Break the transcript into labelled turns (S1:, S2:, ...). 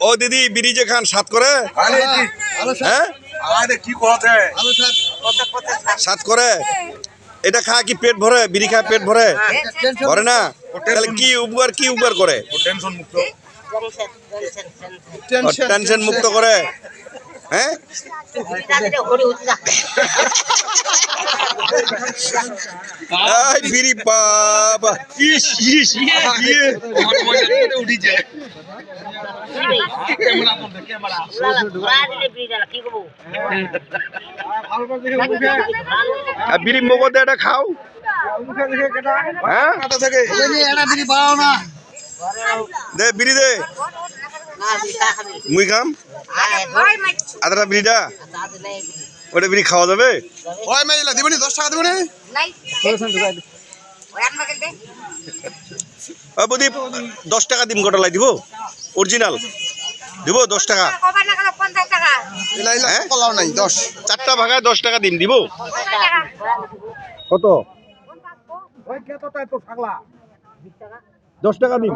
S1: ও দিদি বিড়ি যে খান সাত করে হ্যাঁ সাত করে এটা খা কি পেট ভরে বিড়ি খা পেট ভরে ভরে না তাহলে কি উপকার করে টেনশন মুক্ত করে হ্যাঁ বিড়ি বাবা বিড়ি মগদে এটা খাও হ্যাঁ দে বিড়ি দে মুই খাম আদরা বিড়িটা ওটা বিড়ি খাওয়া যাবে দিবনি 10 টাকা দিবনি প্রদীপ 10 টাকা দিম গোটা লাই দিব অরিজিনাল দিব 10 টাকা চারটা ভাগায় 10 টাকা দিম দিব কত 10 টাকা দিম